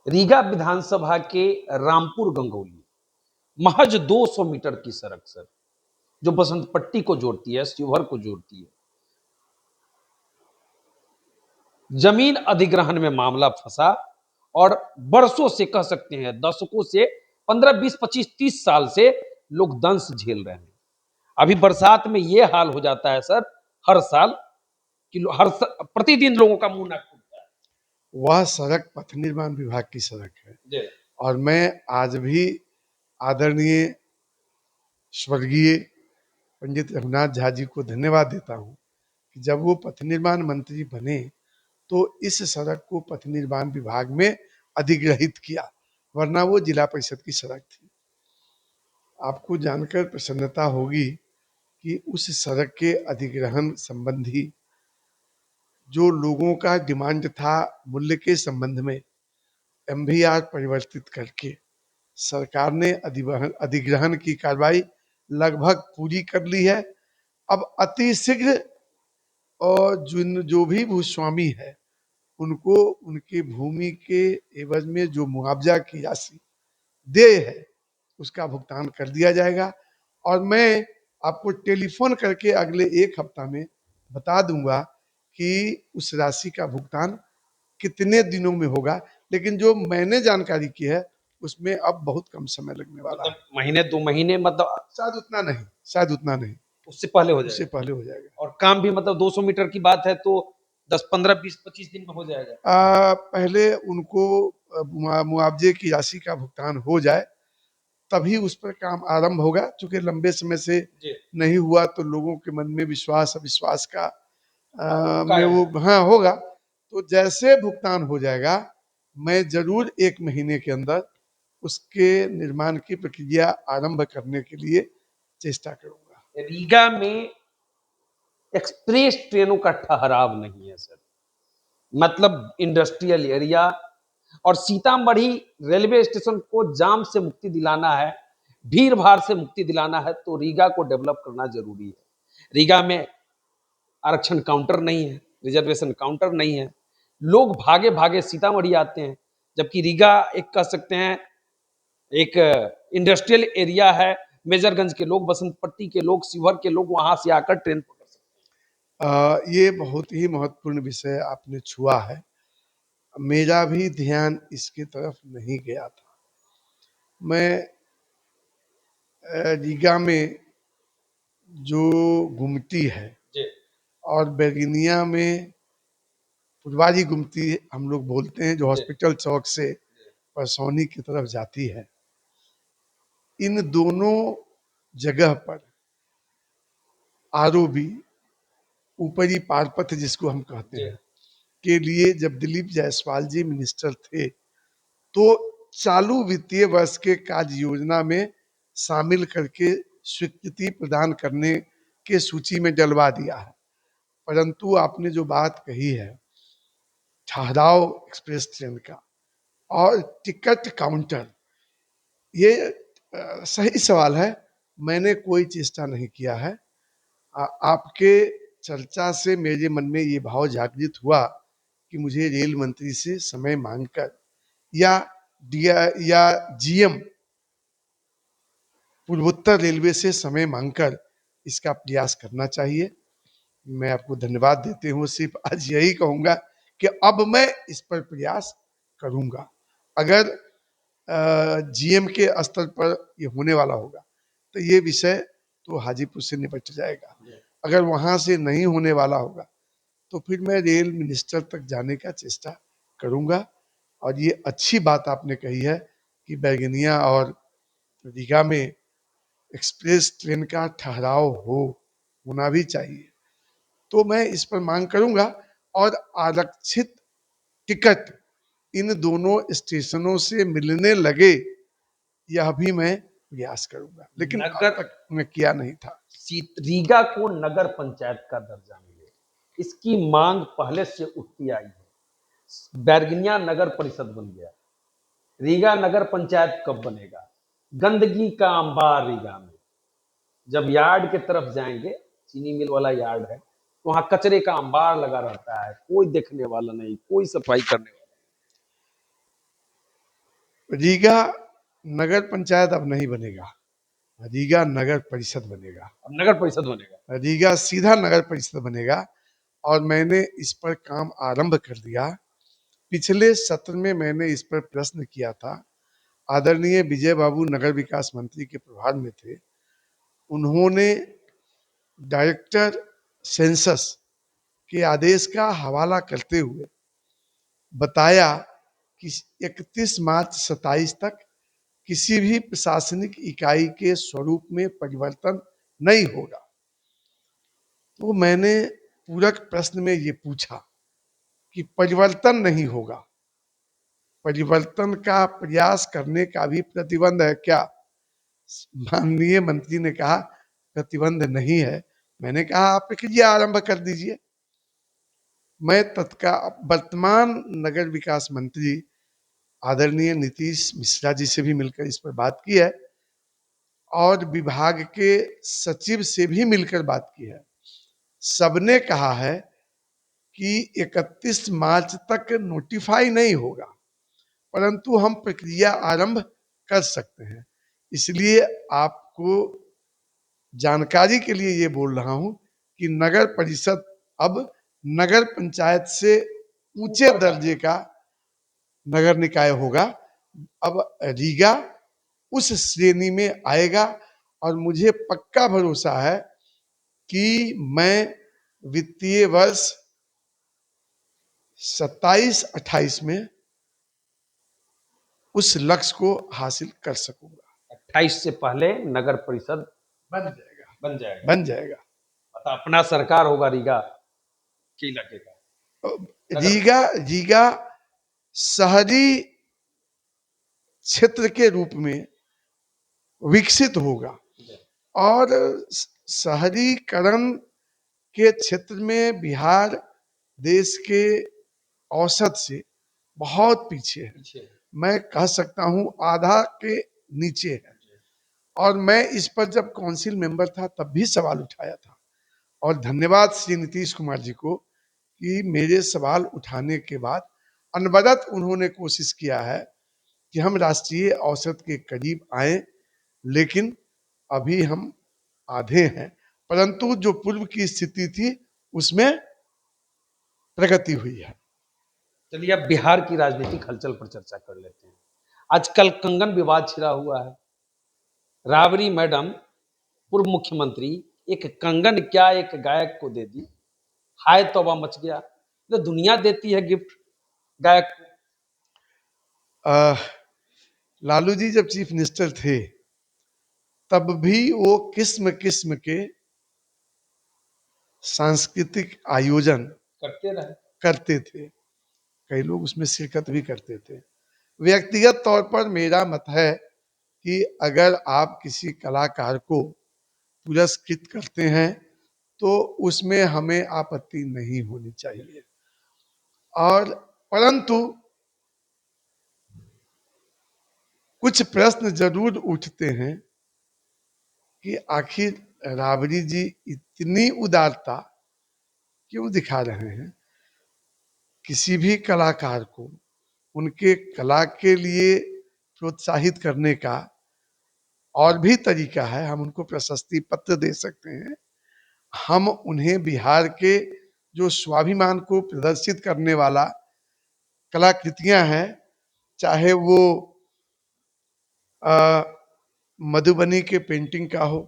रीगा विधानसभा के रामपुर गंगौली महज 200 मीटर की सड़क सर, जो बसंत पट्टी को जोड़ती है, शिवहर को जोड़ती है। जमीन अधिग्रहण में मामला फंसा और बरसों से, कह सकते हैं दशकों से, 15 20 25 30 साल से लोग दंश झेल रहे हैं। अभी बरसात में ये हाल हो जाता है सर, हर साल कि प्रतिदिन लोगों का मुंह नाक फूटता है। वह सड़क पथ निर्माण विभाग की सड़क है जी। और मैं आज भी आदरणीय स्वर्गीय पंडित रघुनाथ झा जी को धन्यवाद देता हूं कि जब वो पथ निर्माण मंत्री बने तो इस सड़क को पथ निर्माण विभाग में अधिग्रहित किया, वरना वो जिला परिषद की सड़क थी। आपको जानकर प्रसन्नता होगी कि उस सड़क के अधिग्रहण संबंधी जो लोगों का डिमांड था मूल्य के संबंध में, एमवीआर परिवर्तित करके सरकार ने अधिग्रहण की कार्रवाई लगभग पूरी कर ली है। अब अति शीघ्र और जो भी भूस्वामी है उनको उनके भूमि के एवज में जो मुआवजा की राशि देय है उसका भुगतान कर दिया जाएगा और मैं आपको टेलीफोन करके अगले 1 हफ्ता में बता दूंगा कि उस राशि का भुगतान कितने दिनों में होगा। लेकिन जो मैंने जानकारी की है उसमें अब बहुत कम समय लगने वाला है। मतलब महीने 2 महीने, मतलब शायद उतना नहीं, उससे पहले हो उससे जाएगा। पहले हो जाएगा। और काम भी मतलब 200 मीटर की बात है तो 10 15 20 25 दिन में हो जाएगा। पहले उनको मुआवजे की राशि का भुगतान हो जाए तभी उस पर काम आरंभ होगा। चूंकि लंबे समय से जी। नहीं हुआ तो लोगों के मन में विश्वास अविश्वास का में कायम वो है। हाँ होगा। तो जैसे भुगतान हो जाएगा मैं जरूर 1 महीने के अंदर उसके निर्माण की प्रक्रिया आरंभ करने के लिए चेष्टा करूंगा। रीगा में एक्सप्रेस ट्रेनों का ठहराव नहीं है सर, मतलब इंडस्ट्रियल एरिया और सीतामढ़ी रेलवे स्टेशन को जाम से मुक्ति दिलाना है, भीड़ भाड़ से मुक्ति दिलाना है तो रीगा को डेवलप करना जरूरी है। रीगा में आरक्षण काउंटर नहीं है, रिजर्वेशन काउंटर नहीं है, लोग भागे भागे सीतामढ़ी आते हैं, जबकि रीगा एक, कह सकते हैं, एक इंडस्ट्रियल एरिया है। मेजरगंज के लोग, बसंत पट्टी के लोग, शिवहर के लोग वहां से आकर ट्रेन पकड़ सकते हैं। ये बहुत ही महत्वपूर्ण विषय आपने छुआ है। मेरा भी ध्यान इसकी तरफ नहीं गया था। मैं रीगा में जो गुमटी है जी। और बेगिनिया में फुलवारी गुमटी हम लोग बोलते हैं, जो हॉस्पिटल चौक से परसौनी की तरफ जाती है, इन दोनों जगह पर आरओबी, ऊपरी पारपथ जिसको हम कहते हैं, के लिए जब दिलीप जायसवाल जी मिनिस्टर थे तो चालू वित्तीय वर्ष के कार्य योजना में शामिल करके स्वीकृति प्रदान करने के सूची में डलवा दिया है। परंतु आपने जो बात कही है ठहराव एक्सप्रेस ट्रेन का और टिकट काउंटर, ये सही सवाल है। मैंने कोई चेष्टा नहीं किया है। आपके चर्चा से मेरे मन में ये भाव जागृत हुआ कि मुझे रेल मंत्री से समय मांगकर या जीएम पूर्वोत्तर रेलवे से समय मांगकर इसका प्रयास करना चाहिए। मैं आपको धन्यवाद देते हूँ। सिर्फ आज यही कहूँगा कि अब मैं इस पर प्रयास करूँगा। अगर जीएम के स्तर पर ये होने वाला होगा तो ये विषय तो हाजीपुर से निपट जाएगा। अगर वहाँ से नहीं होने वाला होगा तो फिर मैं रेल मिनिस्टर तक जाने का चेष्टा करूँगा। और ये अच्छी बात आपने कही है कि बैगनिया और रीगा में एक्सप्रेस ट्रेन का ठहराव होना भी चाहिए। तो मैं इस पर मांग करूंगा और आरक्षित टिकट इन दोनों स्टेशनों से मिलने लगे यह भी मैं प्रयास करूंगा, लेकिन अब तक मैं किया नहीं था। रीगा को नगर पंचायत का दर्जा मिले, इसकी मांग पहले से उठती आई है। बैरगनिया नगर परिषद बन गया, रीगा नगर पंचायत कब बनेगा? गंदगी का अंबार रीगा में। जब यार्ड के तरफ जाएंगे, चीनी मिल वाला यार्ड है, तो वहां कचरे का अंबार लगा रहता है, कोई देखने वाला नहीं, कोई सफाई करने वाला रीगा नगर पंचायत अब नहीं बनेगा, रीगा नगर परिषद बनेगा। अब नगर परिषद बनेगा। रीगा सीधा नगर परिषद बनेगा और मैंने इस पर काम आरंभ कर दिया। पिछले सत्र में मैंने इस पर प्रश्न किया था। आदरणीय विजय बाबू नगर विकास मंत्री के प्रभार में थे। उन्होंने डायरेक्टर सेंसस के आदेश का हवाला करते हुए बताया कि 31 मार्च 27 तक किसी भी प्रशासनिक इकाई के स्वरूप में परिवर्तन नहीं होगा। तो मैंने पूरक प्रश्न में ये पूछा कि परिवर्तन नहीं होगा, परिवर्तन का प्रयास करने का भी प्रतिबंध है क्या? माननीय मंत्री ने कहा प्रतिबंध नहीं है। मैंने कहा आप प्रक्रिया आरंभ कर दीजिए। मैं तत्काल वर्तमान नगर विकास मंत्री आदरणीय नीतीश मिश्रा जी से भी मिलकर इस पर बात की है और विभाग के सचिव से भी मिलकर बात की है। सबने कहा है कि 31 मार्च तक नोटिफाई नहीं होगा, परंतु हम प्रक्रिया आरंभ कर सकते हैं। इसलिए आपको जानकारी के लिए ये बोल रहा हूं कि नगर परिषद अब नगर पंचायत से ऊंचे दर्जे का नगर निकाय होगा। अब रीगा उस श्रेणी में आएगा और मुझे पक्का भरोसा है कि मैं वित्तीय वर्ष 27-28 में उस लक्ष्य को हासिल कर सकूंगा। 28 से पहले नगर परिषद बन जाएगा, बन जाएगा। बन जाएगा। मतलब अपना सरकार होगा रीगा के इलाके का। रीगा शहरी क्षेत्र के रूप में विकसित होगा और शहरीकरण के क्षेत्र में बिहार देश के औसत से बहुत पीछे है। मैं कह सकता हूं आधा के नीचे है। और मैं इस पर जब काउंसिल मेंबर था तब भी सवाल उठाया था और धन्यवाद श्री नीतीश कुमार जी को कि मेरे सवाल उठाने के बाद अनवरत उन्होंने कोशिश किया है कि हम राष्ट्रीय औसत के करीब आए, लेकिन अभी हम आधे हैं। परंतु जो पूर्व की स्थिति थी उसमें प्रगति हुई है। चलिए अब बिहार की राजनीतिक हलचल पर चर्चा कर लेते हैं। आजकल कंगन विवाद छिड़ा हुआ है। राबड़ी मैडम पूर्व मुख्यमंत्री एक कंगन क्या एक गायक को दे दी, हाय तौबा मच गया। तो दुनिया देती है गिफ्ट गायक को। लालू जी जब चीफ मिनिस्टर थे तब भी वो किस्म किस्म के सांस्कृतिक आयोजन करते थे। कई लोग उसमें शिरकत भी करते थे। व्यक्तिगत तौर पर मेरा मत है कि अगर आप किसी कलाकार को पुरस्कृत करते हैं तो उसमें हमें आपत्ति नहीं होनी चाहिए। और परंतु कुछ प्रश्न जरूर उठते हैं कि आखिर राबड़ी जी इतनी उदारता क्यों दिखा रहे हैं? किसी भी कलाकार को उनके कला के लिए प्रोत्साहित करने का और भी तरीका है। हम उनको प्रशस्ति पत्र दे सकते हैं। हम उन्हें बिहार के जो स्वाभिमान को प्रदर्शित करने वाला कलाकृतियां हैं, चाहे वो मधुबनी के पेंटिंग का हो,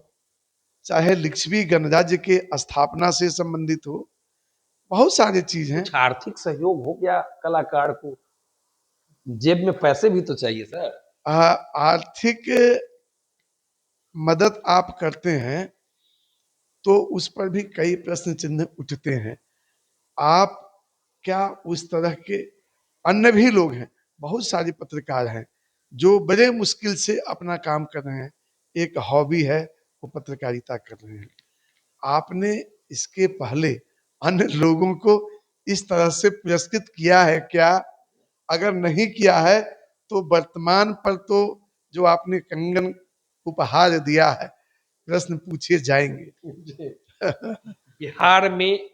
चाहे लिच्छवी गणराज्य के स्थापना से संबंधित हो, बहुत सारी चीज हैं। कुछ आर्थिक सहयोग हो गया कलाकार को, जेब में पैसे भी तो चाहिए सर। आर्थिक मदद आप करते हैं तो उस पर भी कई प्रश्न चिन्ह उठते हैं। आप क्या उस तरह के अन्य भी लोग हैं, बहुत सारे पत्रकार हैं जो बड़े मुश्किल से अपना काम कर रहे हैं, एक हॉबी है वो पत्रकारिता कर रहे हैं। आपने इसके पहले अन्य लोगों को इस तरह से पुरस्कृत किया है क्या? अगर नहीं किया है तो वर्तमान पर तो जो आपने कंगन उपहार दिया है, प्रश्न पूछे जाएंगे। बिहार में